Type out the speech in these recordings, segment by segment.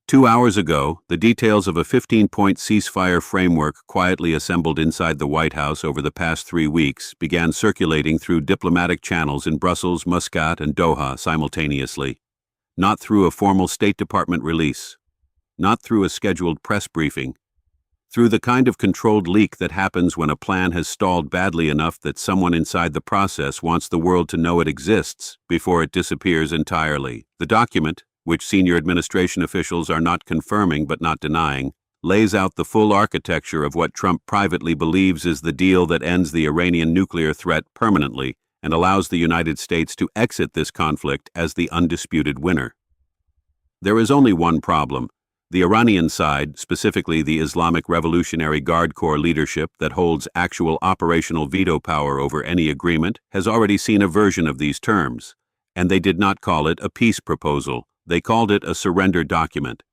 2 hours ago, the details of a 15-point ceasefire framework quietly assembled inside the White House over the past 3 weeks began circulating through diplomatic channels in Brussels, Muscat, and Doha simultaneously. Not through a formal State Department release. Not through a scheduled press briefing. Through the kind of controlled leak that happens when a plan has stalled badly enough that someone inside the process wants the world to know it exists before it disappears entirely. The document, which senior administration officials are not confirming but not denying, lays out the full architecture of what Trump privately believes is the deal that ends the Iranian nuclear threat permanently and allows the United States to exit this conflict as the undisputed winner. There is only one problem. The Iranian side, specifically the Islamic Revolutionary Guard Corps leadership that holds actual operational veto power over any agreement, has already seen a version of these terms, and they did not call it a peace proposal. They called it a surrender document.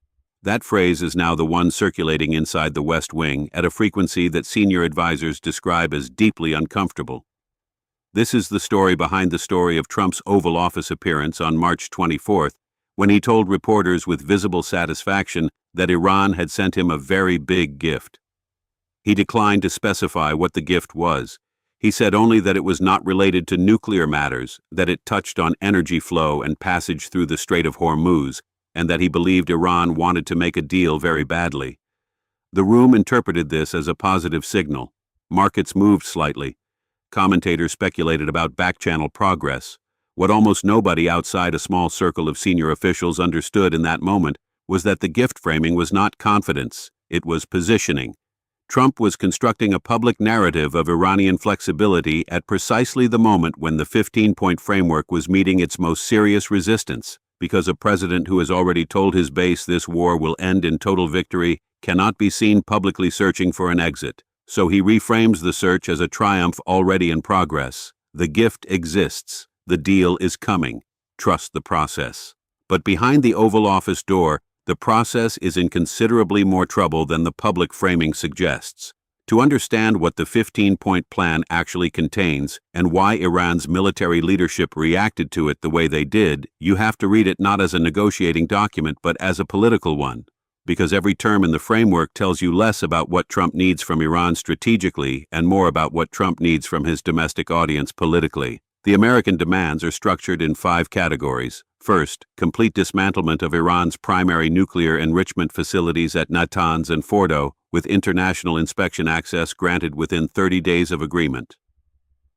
That phrase is now the one circulating inside the West Wing at a frequency that senior advisors describe as deeply uncomfortable. This is the story behind the story of Trump's Oval Office appearance on March 24th, when he told reporters with visible satisfaction that Iran had sent him a very big gift. He declined to specify what the gift was. He said only that it was not related to nuclear matters, that it touched on energy flow and passage through the Strait of Hormuz, and that he believed Iran wanted to make a deal very badly. The room interpreted this as a positive signal. Markets moved slightly. Commentators speculated about back-channel progress. What almost nobody outside a small circle of senior officials understood in that moment was that the gift framing was not confidence, it was positioning. Trump was constructing a public narrative of Iranian flexibility at precisely the moment when the 15-point framework was meeting its most serious resistance, because a president who has already told his base this war will end in total victory cannot be seen publicly searching for an exit. So he reframes the search as a triumph already in progress. The gift exists. The deal is coming. Trust the process. But behind the Oval Office door, the process is in considerably more trouble than the public framing suggests. To understand what the 15-point plan actually contains and why Iran's military leadership reacted to it the way they did, you have to read it not as a negotiating document but as a political one. Because every term in the framework tells you less about what Trump needs from Iran strategically and more about what Trump needs from his domestic audience politically. The American demands are structured in 5 categories. First, complete dismantlement of Iran's primary nuclear enrichment facilities at Natanz and Fordow, with international inspection access granted within 30 days of agreement.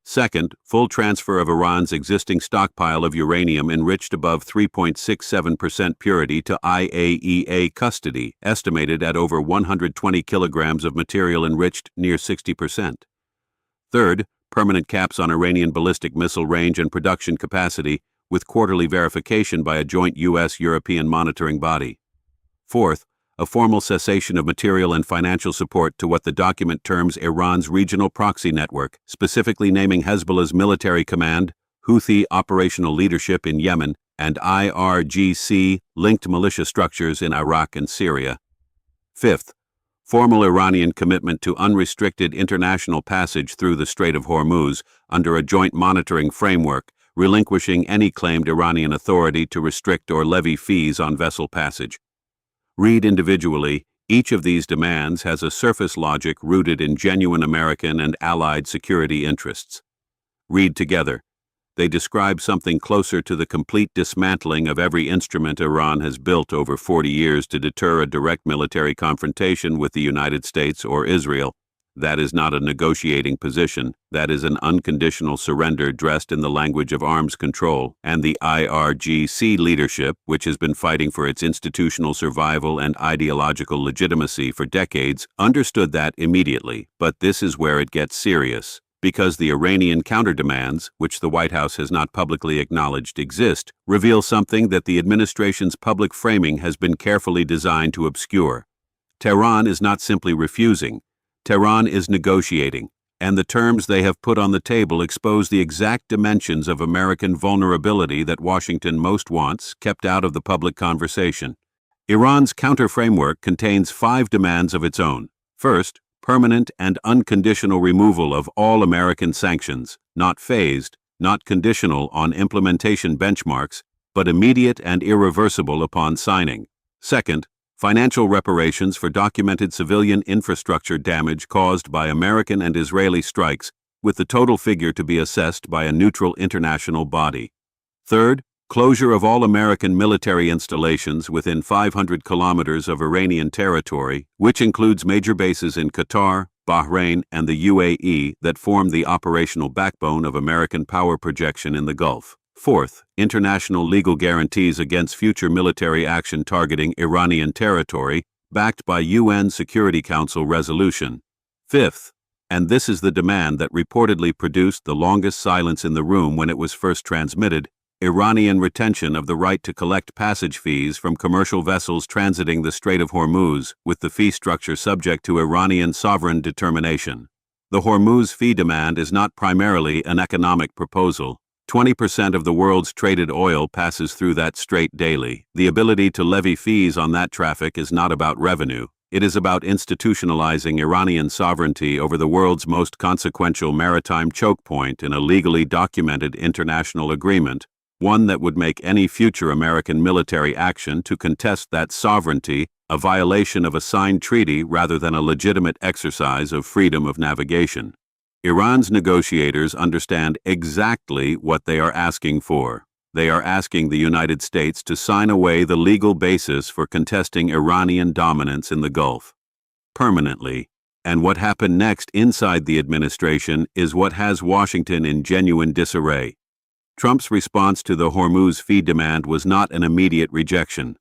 Second, full transfer of Iran's existing stockpile of uranium enriched above 3.67% purity to IAEA custody, estimated at over 120 kilograms of material enriched near 60%. Third, permanent caps on Iranian ballistic missile range and production capacity, with quarterly verification by a joint U.S.-European monitoring body. Fourth, a formal cessation of material and financial support to what the document terms Iran's regional proxy network, specifically naming Hezbollah's military command, Houthi operational leadership in Yemen, and IRGC-linked militia structures in Iraq and Syria. Fifth, formal Iranian commitment to unrestricted international passage through the Strait of Hormuz under a joint monitoring framework, relinquishing any claimed Iranian authority to restrict or levy fees on vessel passage. Read individually, each of these demands has a surface logic rooted in genuine American and allied security interests. Read together. They describe something closer to the complete dismantling of every instrument Iran has built over 40 years to deter a direct military confrontation with the United States or Israel. That is not a negotiating position. That is an unconditional surrender dressed in the language of arms control, and the IRGC leadership, which has been fighting for its institutional survival and ideological legitimacy for decades, understood that immediately. But this is where it gets serious. Because the Iranian counterdemands, which the White House has not publicly acknowledged exist, reveal something that the administration's public framing has been carefully designed to obscure. Tehran is not simply refusing. Tehran is negotiating, and the terms they have put on the table expose the exact dimensions of American vulnerability that Washington most wants kept out of the public conversation. Iran's counter-framework contains 5 demands of its own. First, permanent and unconditional removal of all American sanctions, not phased, not conditional on implementation benchmarks, but immediate and irreversible upon signing. Second, Financial reparations for documented civilian infrastructure damage caused by American and Israeli strikes, with the total figure to be assessed by a neutral international body. Third, closure of all American military installations within 500 kilometers of Iranian territory, which includes major bases in Qatar, Bahrain, and the UAE that form the operational backbone of American power projection in the Gulf. Fourth, international legal guarantees against future military action targeting Iranian territory, backed by UN Security Council resolution. Fifth, and this is the demand that reportedly produced the longest silence in the room when it was first transmitted, Iranian retention of the right to collect passage fees from commercial vessels transiting the Strait of Hormuz, with the fee structure subject to Iranian sovereign determination. The Hormuz fee demand is not primarily an economic proposal. 20% of the world's traded oil passes through that strait daily. The ability to levy fees on that traffic is not about revenue. It is about institutionalizing Iranian sovereignty over the world's most consequential maritime choke point in a legally documented international agreement, one that would make any future American military action to contest that sovereignty a violation of a signed treaty rather than a legitimate exercise of freedom of navigation. Iran's negotiators understand exactly what they are asking for. They are asking the United States to sign away the legal basis for contesting Iranian dominance in the Gulf permanently. And what happened next inside the administration is what has Washington in genuine disarray. Trump's response to the Hormuz fee demand was not an immediate rejection.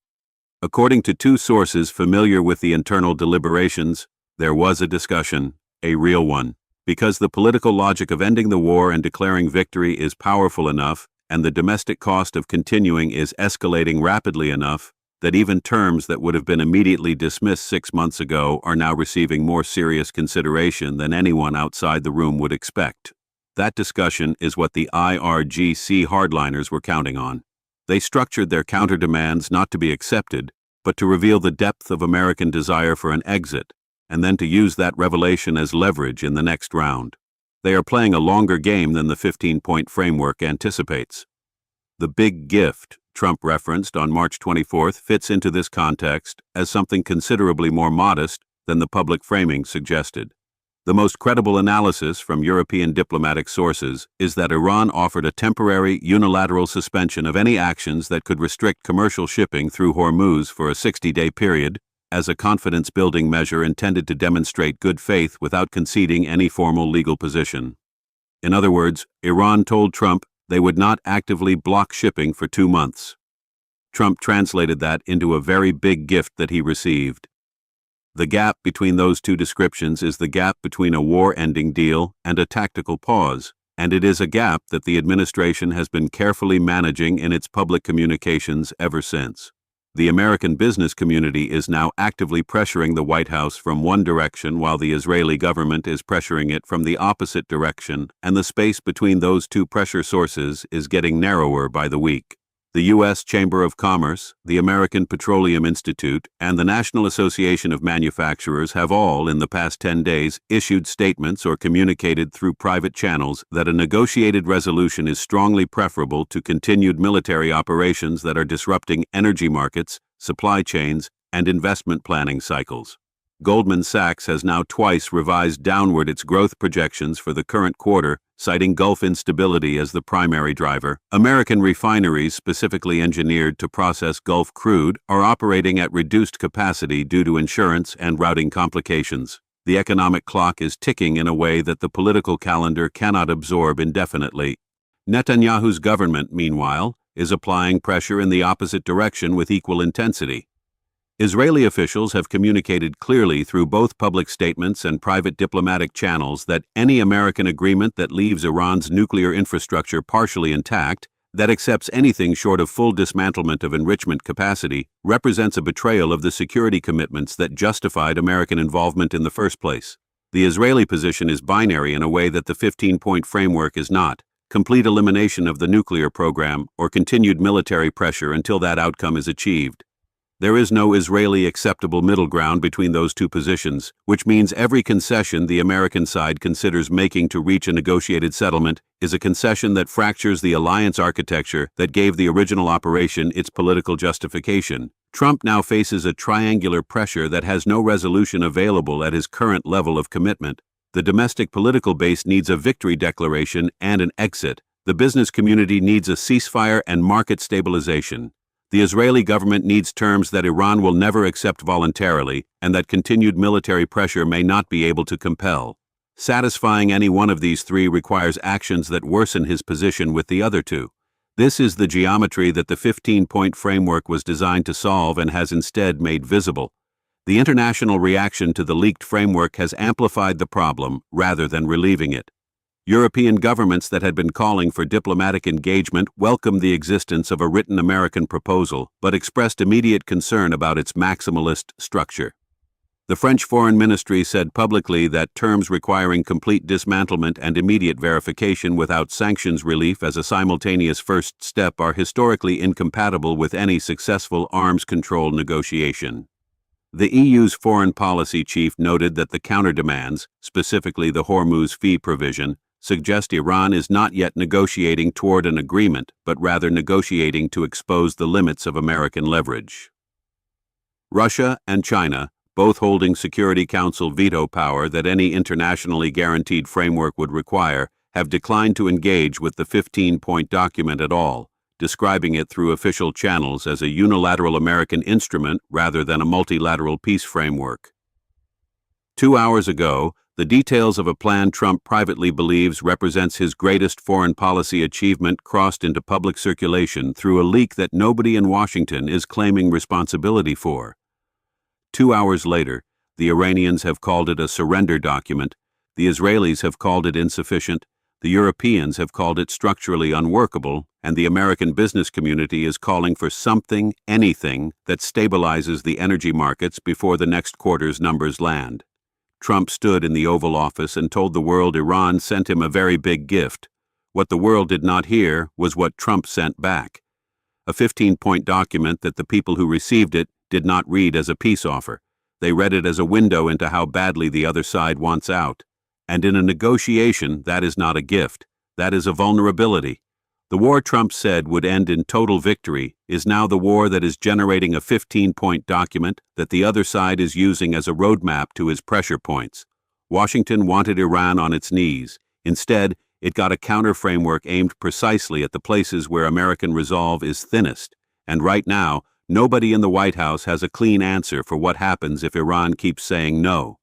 According to two sources familiar with the internal deliberations, there was a discussion, a real one. Because the political logic of ending the war and declaring victory is powerful enough, and the domestic cost of continuing is escalating rapidly enough, that even terms that would have been immediately dismissed 6 months ago are now receiving more serious consideration than anyone outside the room would expect. That discussion is what the IRGC hardliners were counting on. They structured their counter-demands not to be accepted, but to reveal the depth of American desire for an exit, and then to use that revelation as leverage in the next round. They are playing a longer game than the 15-point framework anticipates. The big gift Trump referenced on March 24th fits into this context as something considerably more modest than the public framing suggested. The most credible analysis from European diplomatic sources is that Iran offered a temporary unilateral suspension of any actions that could restrict commercial shipping through Hormuz for a 60-day period, as a confidence-building measure intended to demonstrate good faith without conceding any formal legal position. In other words, Iran told Trump they would not actively block shipping for 2 months. Trump translated that into a very big gift that he received. The gap between those two descriptions is the gap between a war-ending deal and a tactical pause, and it is a gap that the administration has been carefully managing in its public communications ever since. The American business community is now actively pressuring the White House from one direction while the Israeli government is pressuring it from the opposite direction, and the space between those two pressure sources is getting narrower by the week. The U.S. Chamber of Commerce, the American Petroleum Institute, and the National Association of Manufacturers have all, in the past 10 days, issued statements or communicated through private channels that a negotiated resolution is strongly preferable to continued military operations that are disrupting energy markets, supply chains, and investment planning cycles. Goldman Sachs has now twice revised downward its growth projections for the current quarter, citing Gulf instability as the primary driver. American refineries specifically engineered to process Gulf crude are operating at reduced capacity due to insurance and routing complications. The economic clock is ticking in a way that the political calendar cannot absorb indefinitely. Netanyahu's government, meanwhile, is applying pressure in the opposite direction with equal intensity. Israeli officials have communicated clearly through both public statements and private diplomatic channels that any American agreement that leaves Iran's nuclear infrastructure partially intact, that accepts anything short of full dismantlement of enrichment capacity, represents a betrayal of the security commitments that justified American involvement in the first place. The Israeli position is binary in a way that the 15-point framework is not: complete elimination of the nuclear program or continued military pressure until that outcome is achieved. There is no Israeli acceptable middle ground between those two positions, which means every concession the American side considers making to reach a negotiated settlement is a concession that fractures the alliance architecture that gave the original operation its political justification. Trump now faces a triangular pressure that has no resolution available at his current level of commitment. The domestic political base needs a victory declaration and an exit. The business community needs a ceasefire and market stabilization. The Israeli government needs terms that Iran will never accept voluntarily and that continued military pressure may not be able to compel. Satisfying any one of these three requires actions that worsen his position with the other two. This is the geometry that the 15-point framework was designed to solve and has instead made visible. The international reaction to the leaked framework has amplified the problem rather than relieving it. European governments that had been calling for diplomatic engagement welcomed the existence of a written American proposal, but expressed immediate concern about its maximalist structure. The French Foreign Ministry said publicly that terms requiring complete dismantlement and immediate verification without sanctions relief as a simultaneous first step are historically incompatible with any successful arms control negotiation. The EU's foreign policy chief noted that the counterdemands, specifically the Hormuz fee provision, suggest Iran is not yet negotiating toward an agreement, but rather negotiating to expose the limits of American leverage. Russia and China, both holding Security Council veto power that any internationally guaranteed framework would require, have declined to engage with the 15-point document at all, describing it through official channels as a unilateral American instrument rather than a multilateral peace framework. 2 hours ago, the details of a plan Trump privately believes represents his greatest foreign policy achievement crossed into public circulation through a leak that nobody in Washington is claiming responsibility for. 2 hours later, the Iranians have called it a surrender document, the Israelis have called it insufficient, the Europeans have called it structurally unworkable, and the American business community is calling for something, anything, that stabilizes the energy markets before the next quarter's numbers land. Trump stood in the Oval Office and told the world Iran sent him a very big gift. What the world did not hear was what Trump sent back. A 15-point document that the people who received it did not read as a peace offer. They read it as a window into how badly the other side wants out. And in a negotiation, that is not a gift. That is a vulnerability. The war Trump said would end in total victory is now the war that is generating a 15-point document that the other side is using as a roadmap to his pressure points. Washington wanted Iran on its knees. Instead, it got a counter-framework aimed precisely at the places where American resolve is thinnest. And right now, nobody in the White House has a clean answer for what happens if Iran keeps saying no.